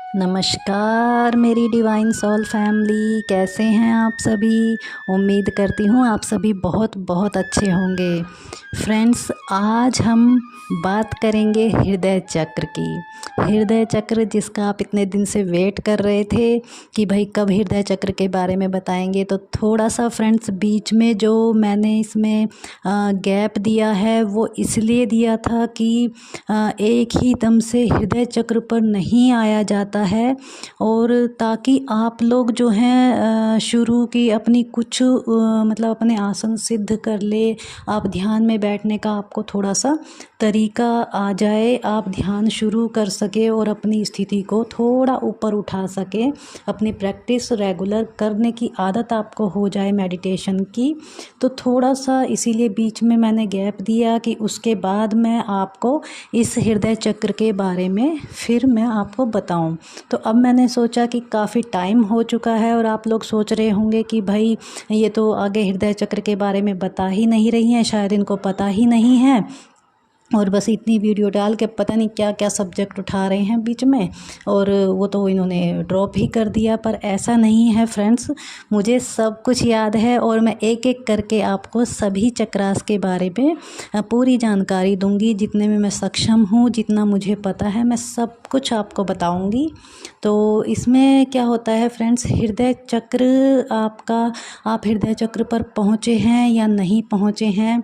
नमस्कार मेरी divine soul family, कैसे हैं आप सभी। उम्मीद करती हूँ आप सभी बहुत बहुत अच्छे होंगे। फ्रेंड्स, आज हम बात करेंगे हृदय चक्र की। हृदय चक्र जिसका आप इतने दिन से वेट कर रहे थे कि भाई कब हृदय चक्र के बारे में बताएंगे। तो थोड़ा सा फ्रेंड्स बीच में जो मैंने इसमें गैप दिया है वो इसलिए दिया था कि एक ही दम से हृदय चक्र पर नहीं आया जाता है, और ताकि आप लोग जो हैं शुरू की अपनी कुछ मतलब अपने आसन सिद्ध कर ले, आप ध्यान में बैठने का आपको थोड़ा सा तरीका आ जाए, आप ध्यान शुरू कर सके और अपनी स्थिति को थोड़ा ऊपर उठा सके, अपनी प्रैक्टिस रेगुलर करने की आदत आपको हो जाए मेडिटेशन की। तो थोड़ा सा इसीलिए बीच में मैंने गैप दिया कि उसके बाद मैं आपको इस हृदय चक्र के बारे में फिर मैं आपको बताऊं। तो अब मैंने सोचा कि काफ़ी टाइम हो चुका है और आप लोग सोच रहे होंगे कि भाई ये तो आगे हृदय चक्र के बारे में बता ही नहीं रही हैं, शायद इनको पता ही नहीं है और बस इतनी वीडियो डाल के पता नहीं क्या क्या सब्जेक्ट उठा रहे हैं बीच में, और वो तो इन्होंने ड्रॉप ही कर दिया। पर ऐसा नहीं है फ्रेंड्स, मुझे सब कुछ याद है और मैं एक एक करके आपको सभी चक्रास के बारे में पूरी जानकारी दूंगी। जितने में मैं सक्षम हूँ, जितना मुझे पता है, मैं सब कुछ आपको बताऊंगी। तो इसमें क्या होता है फ्रेंड्स, हृदय चक्र आपका, आप हृदय चक्र पर पहुँचे हैं या नहीं पहुँचे हैं।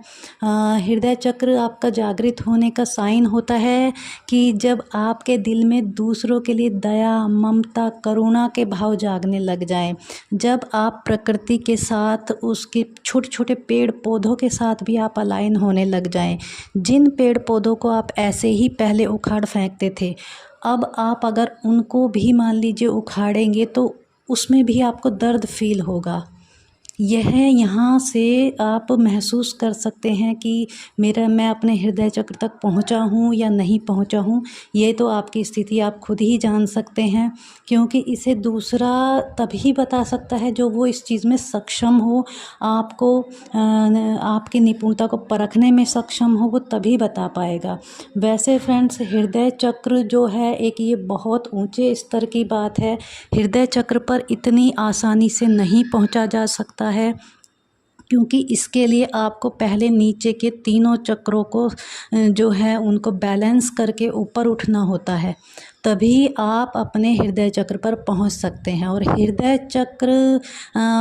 हृदय चक्र आपका जागृत होने का साइन होता है कि जब आपके दिल में दूसरों के लिए दया, ममता, करुणा के भाव जागने लग जाएं, जब आप प्रकृति के साथ, उसके छोटे छोटे पेड़ पौधों के साथ भी आप अलाइन होने लग जाएं। जिन पेड़ पौधों को आप ऐसे ही पहले उखाड़ फेंकते थे, अब आप अगर उनको भी मान लीजिए उखाड़ेंगे तो उसमें भी आपको दर्द फील होगा। यह यहाँ से आप महसूस कर सकते हैं कि मैं अपने हृदय चक्र तक पहुँचा हूँ या नहीं पहुँचा हूँ। ये तो आपकी स्थिति आप खुद ही जान सकते हैं, क्योंकि इसे दूसरा तभी बता सकता है जो वो इस चीज़ में सक्षम हो, आपको आपकी निपुणता को परखने में सक्षम हो, वो तभी बता पाएगा। वैसे फ्रेंड्स, हृदय चक्र जो है एक ये बहुत ऊंचे स्तर की बात है। हृदय चक्र पर इतनी आसानी से नहीं पहुंचा जा सकता है, क्योंकि इसके लिए आपको पहले नीचे के तीनों चक्रों को जो है उनको बैलेंस करके ऊपर उठना होता है, तभी आप अपने हृदय चक्र पर पहुंच सकते हैं। और हृदय चक्र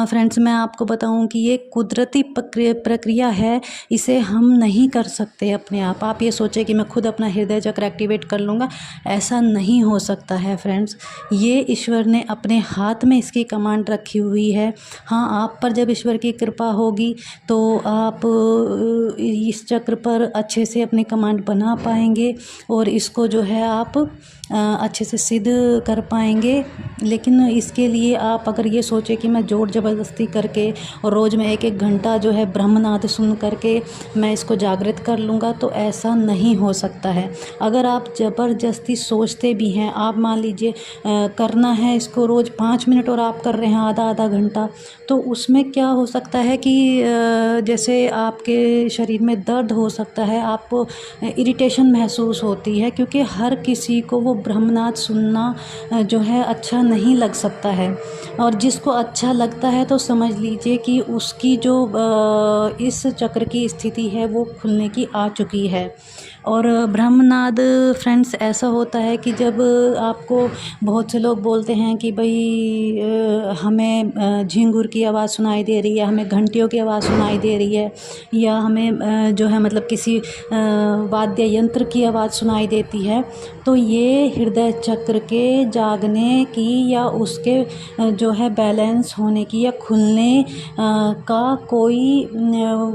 फ्रेंड्स, मैं आपको बताऊं कि ये कुदरती प्रक्रिया है, इसे हम नहीं कर सकते अपने आप। आप ये सोचें कि मैं खुद अपना हृदय चक्र एक्टिवेट कर लूँगा, ऐसा नहीं हो सकता है फ्रेंड्स। ये ईश्वर ने अपने हाथ में इसकी कमांड रखी हुई है। हाँ, आप पर जब ईश्वर की कृपा होगी तो आप इस चक्र पर अच्छे से अपनी कमांड बना पाएंगे और इसको जो है आप अच्छे से सिद्ध कर पाएंगे। लेकिन इसके लिए आप अगर ये सोचें कि मैं ज़ोर ज़बरदस्ती करके और रोज़ में एक एक घंटा जो है ब्रह्मनाद सुन करके मैं इसको जागृत कर लूँगा, तो ऐसा नहीं हो सकता है। अगर आप ज़बरदस्ती सोचते भी हैं, आप मान लीजिए करना है इसको रोज़ 5 मिनट और आप कर रहे हैं आधा आधा घंटा, तो उसमें क्या हो सकता है कि जैसे आपके शरीर में दर्द हो सकता है, आपको इरिटेशन महसूस होती है, क्योंकि हर किसी को वो ब्रह्मनाद सुनना जो है अच्छा नहीं लग सकता है। और जिसको अच्छा लगता है तो समझ लीजिए कि उसकी जो इस चक्र की स्थिति है वो खुलने की आ चुकी है। और ब्रह्मनाद फ्रेंड्स ऐसा होता है कि जब आपको बहुत से लोग बोलते हैं कि भाई हमें झिंगुर की आवाज़ सुनाई दे रही है, हमें घंटियों की आवाज़ सुनाई दे रही है, या हमें जो है मतलब किसी वाद्य यंत्र की आवाज़ सुनाई देती है, तो ये हृदय चक्र के जागने की या उसके जो है बैलेंस होने की या खुलने का कोई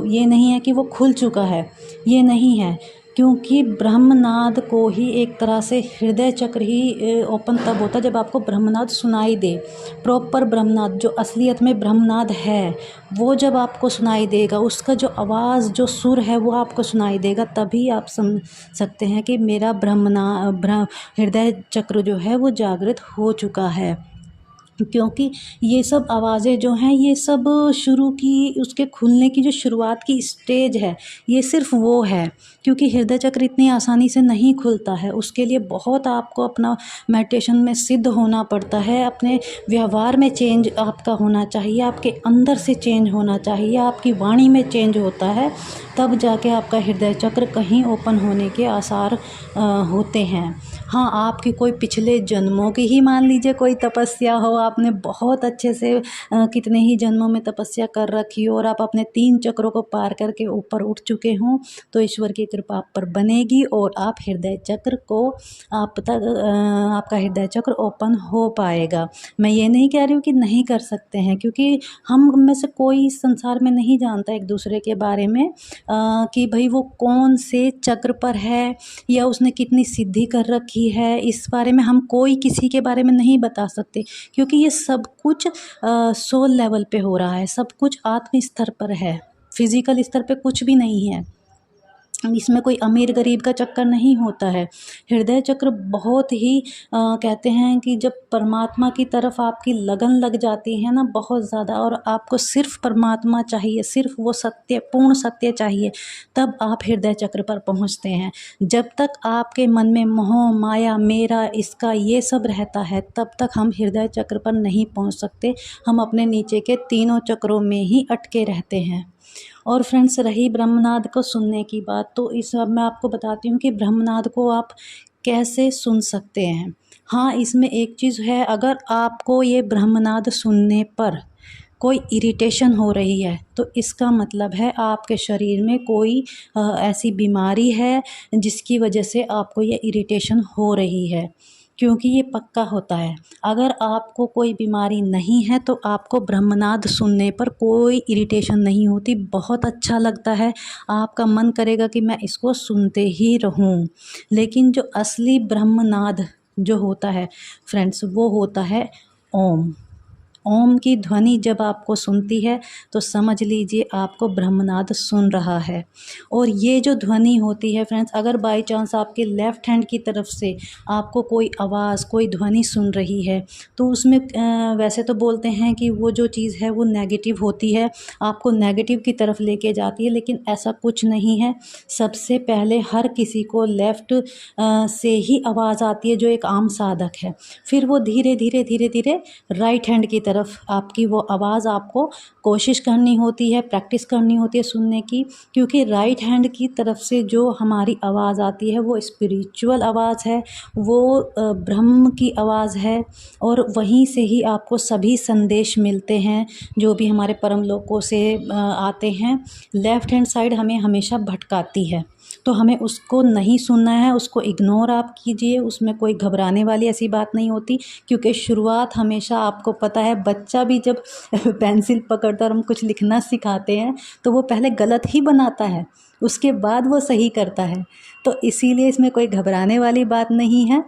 ये नहीं है कि वो खुल चुका है, ये नहीं है। क्योंकि ब्रह्मनाद को ही एक तरह से हृदय चक्र ही ओपन तब होता है जब आपको ब्रह्मनाद सुनाई दे। प्रॉपर ब्रह्मनाद जो असलियत में ब्रह्मनाद है, वो जब आपको सुनाई देगा, उसका जो आवाज़, जो सुर है वो आपको सुनाई देगा, तभी आप समझ सकते हैं कि मेरा हृदय चक्र जो है वो जागृत हो चुका है। क्योंकि ये सब आवाज़ें जो हैं ये सब शुरू की उसके खुलने की जो शुरुआत की स्टेज है, ये सिर्फ वो है। क्योंकि हृदय चक्र इतनी आसानी से नहीं खुलता है, उसके लिए बहुत आपको अपना मेडिटेशन में सिद्ध होना पड़ता है, अपने व्यवहार में चेंज आपका होना चाहिए, आपके अंदर से चेंज होना चाहिए, आपकी वाणी में चेंज होता है, तब जाके आपका हृदय चक्र कहीं ओपन होने के आसार होते हैं। हाँ, आपकी कोई पिछले जन्मों की ही मान लीजिए कोई तपस्या हो, आपने बहुत अच्छे से कितने ही जन्मों में तपस्या कर रखी हो और आप अपने 3 चक्रों को पार करके ऊपर उठ चुके हों, तो ईश्वर की कृपा आप पर बनेगी और आप हृदय चक्र को आपका हृदय चक्र ओपन हो पाएगा। मैं ये नहीं कह रही हूँ कि नहीं कर सकते हैं, क्योंकि हम में से कोई इस संसार में नहीं जानता एक दूसरे के बारे में कि भाई वो कौन से चक्र पर है या उसने कितनी सिद्धि कर रखी है। इस बारे में हम कोई किसी के बारे में नहीं बता सकते, क्योंकि ये सब कुछ सोल लेवल पे हो रहा है, सब कुछ आत्म स्तर पर है, फिजिकल स्तर पे कुछ भी नहीं है। इसमें कोई अमीर गरीब का चक्कर नहीं होता है। हृदय चक्र बहुत ही कहते हैं कि जब परमात्मा की तरफ आपकी लगन लग जाती है ना बहुत ज़्यादा, और आपको सिर्फ परमात्मा चाहिए, सिर्फ वो सत्य, पूर्ण सत्य चाहिए, तब आप हृदय चक्र पर पहुंचते हैं। जब तक आपके मन में मोह माया मेरा इसका ये सब रहता है, तब तक हम हृदय चक्र पर नहीं पहुंच सकते। हम अपने नीचे के तीनों चक्रों में ही अटके रहते हैं। और फ्रेंड्स, रही ब्रह्मनाद को सुनने की बात, तो इस अब मैं आपको बताती हूँ कि ब्रह्मनाद को आप कैसे सुन सकते हैं। हाँ, इसमें एक चीज़ है, अगर आपको ये ब्रह्मनाद सुनने पर कोई इरिटेशन हो रही है, तो इसका मतलब है आपके शरीर में कोई ऐसी बीमारी है जिसकी वजह से आपको ये इरिटेशन हो रही है, क्योंकि ये पक्का होता है। अगर आपको कोई बीमारी नहीं है तो आपको ब्रह्मनाद सुनने पर कोई इरिटेशन नहीं होती, बहुत अच्छा लगता है, आपका मन करेगा कि मैं इसको सुनते ही रहूं। लेकिन जो असली ब्रह्मनाद जो होता है फ्रेंड्स, वो होता है ओम। ओम की ध्वनि जब आपको सुनती है तो समझ लीजिए आपको ब्रह्मनाद सुन रहा है। और ये जो ध्वनि होती है फ्रेंड्स, अगर बाई चांस आपके लेफ़्ट हैंड की तरफ से आपको कोई आवाज़, कोई ध्वनि सुन रही है, तो उसमें वैसे तो बोलते हैं कि वो जो चीज़ है वो नेगेटिव होती है, आपको नेगेटिव की तरफ लेके जाती है, लेकिन ऐसा कुछ नहीं है। सबसे पहले हर किसी को लेफ़्ट से ही आवाज़ आती है, जो एक आम साधक है। फिर वो धीरे धीरे धीरे धीरे राइट हैंड की तरफ आपकी वो आवाज़ आपको कोशिश करनी होती है, प्रैक्टिस करनी होती है सुनने की, क्योंकि राइट हैंड की तरफ से जो हमारी आवाज़ आती है वो स्पिरिचुअल आवाज़ है, वो ब्रह्म की आवाज़ है, और वहीं से ही आपको सभी संदेश मिलते हैं जो भी हमारे परम लोकों से आते हैं। लेफ़्ट हैंड साइड हमें हमेशा भटकाती है, तो हमें उसको नहीं सुनना है, उसको इग्नोर आप कीजिए, उसमें कोई घबराने वाली ऐसी बात नहीं होती। क्योंकि शुरुआत हमेशा, आपको पता है, बच्चा भी जब पेंसिल पकड़ता और हम कुछ लिखना सिखाते हैं तो वो पहले गलत ही बनाता है, उसके बाद वो सही करता है। तो इसीलिए इसमें कोई घबराने वाली बात नहीं है।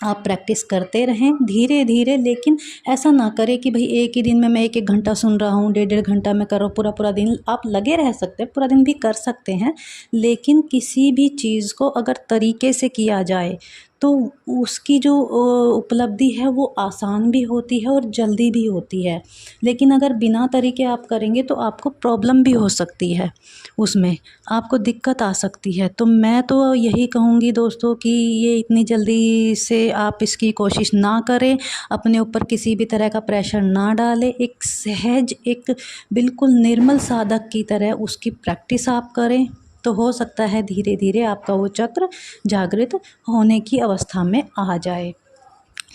आप प्रैक्टिस करते रहें धीरे धीरे, लेकिन ऐसा ना करें कि भाई एक ही दिन में मैं 1-1 घंटा सुन रहा हूँ, 1.5-1.5 घंटा मैं कर रहा हूँ, पूरा पूरा दिन आप लगे रह सकते हैं, पूरा दिन भी कर सकते हैं। लेकिन किसी भी चीज़ को अगर तरीके से किया जाए तो उसकी जो उपलब्धि है वो आसान भी होती है और जल्दी भी होती है। लेकिन अगर बिना तरीके आप करेंगे तो आपको प्रॉब्लम भी हो सकती है, उसमें आपको दिक्कत आ सकती है। तो मैं तो यही कहूँगी दोस्तों कि ये इतनी जल्दी से आप इसकी कोशिश ना करें, अपने ऊपर किसी भी तरह का प्रेशर ना डालें। एक सहज, एक बिल्कुल निर्मल साधक की तरह उसकी प्रैक्टिस आप करें, तो हो सकता है धीरे धीरे आपका वो चक्र जागृत होने की अवस्था में आ जाए।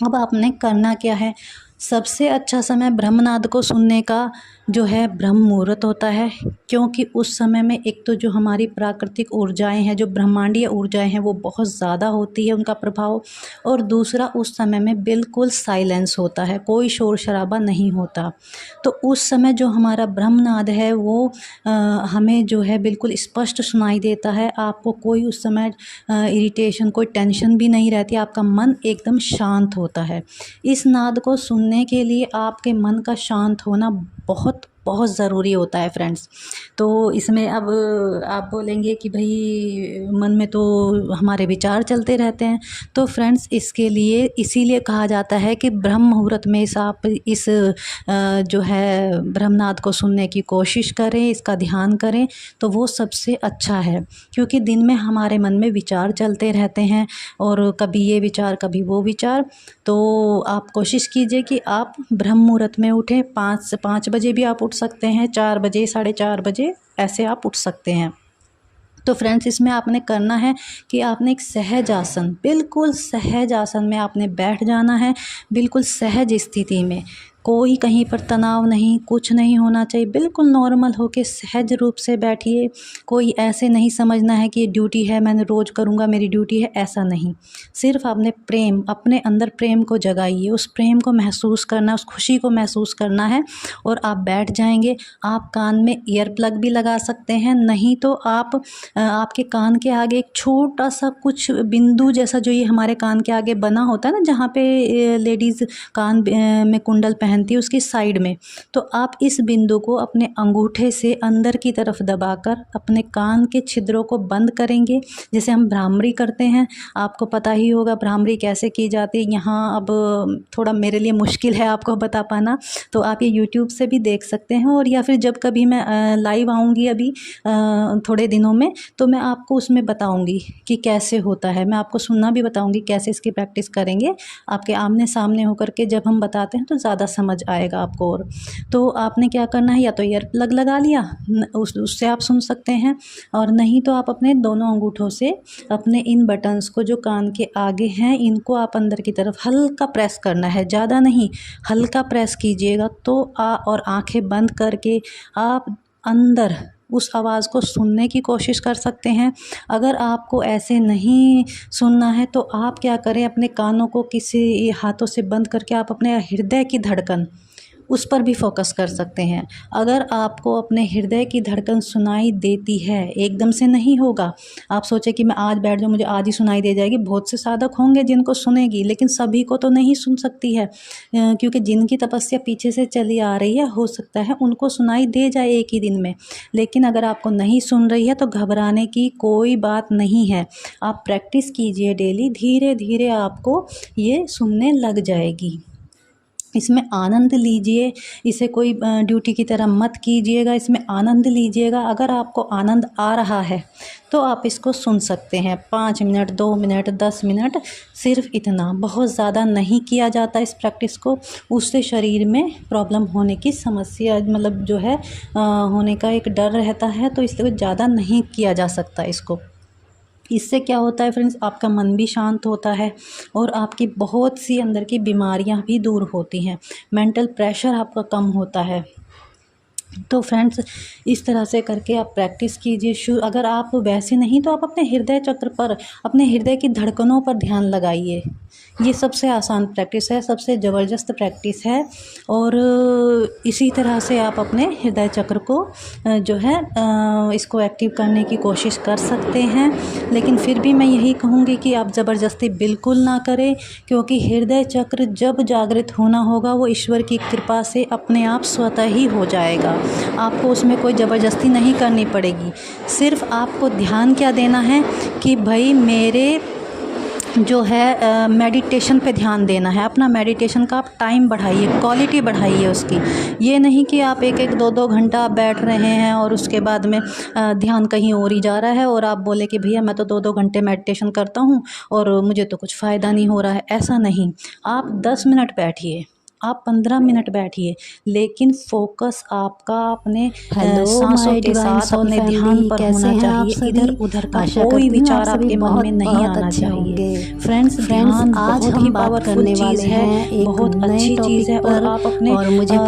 अब आपने करना क्या है, सबसे अच्छा समय ब्रह्मनाद को सुनने का जो है ब्रह्म मुहूर्त होता है, क्योंकि उस समय में एक तो जो हमारी प्राकृतिक ऊर्जाएं हैं, जो ब्रह्मांडीय ऊर्जाएं हैं, वो बहुत ज़्यादा होती है उनका प्रभाव, और दूसरा उस समय में बिल्कुल साइलेंस होता है, कोई शोर शराबा नहीं होता। तो उस समय जो हमारा ब्रह्मनाद है वो हमें जो है बिल्कुल स्पष्ट सुनाई देता है। आपको कोई उस समय इरिटेशन, कोई टेंशन भी नहीं रहती, आपका मन एकदम शांत होता है। इस नाद को सुनने के लिए आपके मन का शांत होना बहुत बहुत ज़रूरी होता है फ्रेंड्स। तो इसमें अब आप बोलेंगे कि भाई मन में तो हमारे विचार चलते रहते हैं, तो फ्रेंड्स इसके लिए इसीलिए कहा जाता है कि ब्रह्म मुहूर्त में आप इस जो है ब्रह्मनाद को सुनने की कोशिश करें, इसका ध्यान करें, तो वो सबसे अच्छा है। क्योंकि दिन में हमारे मन में विचार चलते रहते हैं और कभी ये विचार कभी वो विचार। तो आप कोशिश कीजिए कि आप ब्रह्म मुहूर्त में उठें। 5 बजे भी आप उठ सकते हैं, 4 बजे, 4:30 बजे ऐसे आप उठ सकते हैं। तो फ्रेंड्स इसमें आपने करना है कि आपने एक सहज आसन, बिल्कुल सहज आसन में आपने बैठ जाना है, बिल्कुल सहज स्थिति में। कोई कहीं पर तनाव नहीं, कुछ नहीं होना चाहिए, बिल्कुल नॉर्मल होके सहज रूप से बैठिए। कोई ऐसे नहीं समझना है कि ये ड्यूटी है, मैंने रोज़ करूँगा, मेरी ड्यूटी है, ऐसा नहीं। सिर्फ आपने प्रेम, अपने अंदर प्रेम को जगाइए, उस प्रेम को महसूस करना, उस खुशी को महसूस करना है और आप बैठ जाएंगे। आप कान में ईयर प्लग भी लगा सकते हैं, नहीं तो आप आपके कान के आगे एक छोटा सा कुछ बिंदु जैसा, जो ये हमारे कान के आगे बना होता है ना, जहाँ पे लेडीज़ कान में कुंडल पहनती है, उसकी साइड में, तो आप इस बिंदु को अपने अंगूठे से अंदर की तरफ दबाकर अपने कान के छिद्रों को बंद करेंगे। जैसे हम भ्रामरी करते हैं, आपको पता ही होगा भ्रामरी कैसे की जाती है। यहाँ अब थोड़ा मेरे लिए मुश्किल है आपको बता पाना, तो आप ये यूट्यूब से भी देख सकते हैं, और या फिर जब कभी मैं लाइव आऊँगी अभी थोड़े दिनों में, तो मैं आपको उसमें बताऊँगी कि कैसे होता है। मैं आपको सुनना भी बताऊँगी कैसे इसकी प्रैक्टिस करेंगे। आपके आमने सामने होकर के जब हम बताते हैं तो ज़्यादा समझ आएगा आपको। और तो आपने क्या करना है, या तो ईयर प्लग लगा लिया, उससे आप सुन सकते हैं, और नहीं तो आप अपने दोनों अंगूठों से अपने इन बटन्स को जो कान के आगे हैं, इनको आप अंदर की तरफ हल्का प्रेस करना है, ज़्यादा नहीं, हल्का प्रेस कीजिएगा। तो और आंखें बंद करके आप अंदर उस आवाज़ को सुनने की कोशिश कर सकते हैं। अगर आपको ऐसे नहीं सुनना है तो आप क्या करें, अपने कानों को किसी हाथों से बंद करके आप अपने हृदय की धड़कन, उस पर भी फोकस कर सकते हैं। अगर आपको अपने हृदय की धड़कन सुनाई देती है, एकदम से नहीं होगा, आप सोचे कि मैं आज बैठ जाऊँ, मुझे आज ही सुनाई दे जाएगी। बहुत से साधक होंगे जिनको सुनेगी, लेकिन सभी को तो नहीं सुन सकती है, क्योंकि जिनकी तपस्या पीछे से चली आ रही है, हो सकता है उनको सुनाई दे जाए एक ही दिन में। लेकिन अगर आपको नहीं सुन रही है तो घबराने की कोई बात नहीं है। आप प्रैक्टिस कीजिए डेली, धीरे धीरे आपको ये सुनने लग जाएगी। इसमें आनंद लीजिए, इसे कोई ड्यूटी की तरह मत कीजिएगा, इसमें आनंद लीजिएगा। अगर आपको आनंद आ रहा है तो आप इसको सुन सकते हैं 5 मिनट, 2 मिनट, 10 मिनट, सिर्फ इतना, बहुत ज़्यादा नहीं किया जाता इस प्रैक्टिस को। उससे शरीर में प्रॉब्लम होने की समस्या, मतलब जो है होने का एक डर रहता है, तो इसलिए ज़्यादा नहीं किया जा सकता इसको। इससे क्या होता है फ्रेंड्स, आपका मन भी शांत होता है और आपकी बहुत सी अंदर की बीमारियां भी दूर होती हैं, मेंटल प्रेशर आपका कम होता है। तो फ्रेंड्स इस तरह से करके आप प्रैक्टिस कीजिए। अगर आप वैसे नहीं तो आप अपने हृदय चक्र पर, अपने हृदय की धड़कनों पर ध्यान लगाइए। ये सबसे आसान प्रैक्टिस है, सबसे ज़बरदस्त प्रैक्टिस है। और इसी तरह से आप अपने हृदय चक्र को जो है इसको एक्टिव करने की कोशिश कर सकते हैं। लेकिन फिर भी मैं यही कहूँगी कि आप ज़बरदस्ती बिल्कुल ना करें, क्योंकि हृदय चक्र जब जागृत होना होगा वो ईश्वर की कृपा से अपने आप स्वतः ही हो जाएगा। आपको उसमें कोई ज़बरदस्ती नहीं करनी पड़ेगी। सिर्फ आपको ध्यान क्या देना है कि भाई मेरे जो है मेडिटेशन पे ध्यान देना है। अपना मेडिटेशन का आप टाइम बढ़ाइए, क्वालिटी बढ़ाइए उसकी। ये नहीं कि आप 1-1, 2-2 घंटा आप बैठ रहे हैं और उसके बाद में ध्यान कहीं और ही जा रहा है और आप बोले कि भैया मैं तो 2-2 घंटे मेडिटेशन करता हूँ और मुझे तो कुछ फ़ायदा नहीं हो रहा है। ऐसा नहीं, आप 10 मिनट बैठिए, आप 15 मिनट बैठिए, लेकिन फोकस आपका अपने सांसों के साथ अपने ध्यान पर होना चाहिए। इधर उधर का कोई विचार आपके मन में नहीं आना चाहिए। फ्रेंड्स ध्यान आज बहुत ही पावरफुल चीज़ है, बहुत अच्छी चीज़ है। और आप अपने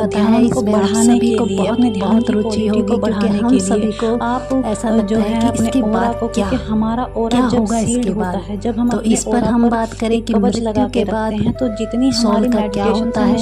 ध्यान को बढ़ाने के लिए, अपने ध्यान की रुचि को बढ़ाने के लिए आप ऐसा जो है अपने ऑरा को, क्योंकि हमारा ऑरा जब सील्ड होता है, जब हम तो इस पर हम बात करें कि कवच लगा के रखते हैं, तो जितनी हमारी मेडिटेशन है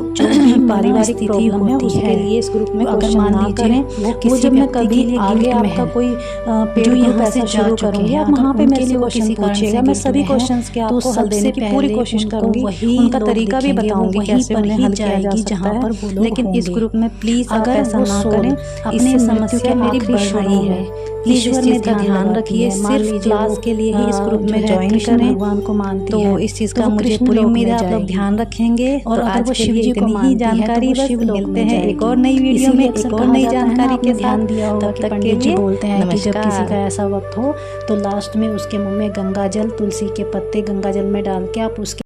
जो भी पारिवारिक प्रॉब्लम है उसके लिए इस ग्रुप में अगर क्वेश्चन मान ना लीजिए करें। वो जब मैं व्यक्ति कभी के लिए आगे गिल्ट में आपका है, कोई पेड जो ग्रुप यहाँ ऐसा से जा शुरू चुके करूँगी, हैं, अब वहाँ पे मैं उनके लिए ऐसे वो क्वेश्चन किसी कारण से पूछिएगा, मैं गिल्ट सभी में है, क्वेश्चंस के तो आपको हल देने सबसे की पूरी पहले कोशिश उनको करूँगी, वही उनका लोग तरीका भी दिखेंगे, वो बताऊँगी वहीं कैसे पर उन्हें ही हल किया जा जाएगी सकता जहाँ है। पर वो लोग लेकिन इस होंगे। ग्रुप में प्लीज़ आप अगर ऐसा वो ना सोल करें। अपनी इससे मृत्यु समस्या के मेरी आखिरी बढ़ क्षणों रही में है। प्लीज इस चीज़ का ध्यान ध्यान रखिए। सिर्फ क्लास के लिए ही इस ग्रुप में ज्वाइन कृष्ण करें। भगवान को मानती तो है, इस चीज़ तो का वो मुझे कृष्ण पूरी लोक उम्मीद में है आप लोग जाएगी। ध्यान रखेंगे। और तो अगर आज वो के शिव लिए जी को इतनी ही मानती है तो जानकारी, वो बस शिवलोक मिलते में हैं जाएगी। एक और नई वीडियो में इसीलिए एक अक्सर और कहा नई जाता है ना, जानकारी आपने के ध्यान साथ। दिया होगा तब कि तक के पंडित जी लिए बोलते हैं कि जब किसी का नमस्कार। ऐसा वक्त हो तो लास्ट में उसके मुंह में गंगा जल, तुलसी के पत्ते गंगा जल में डाल के आप उसके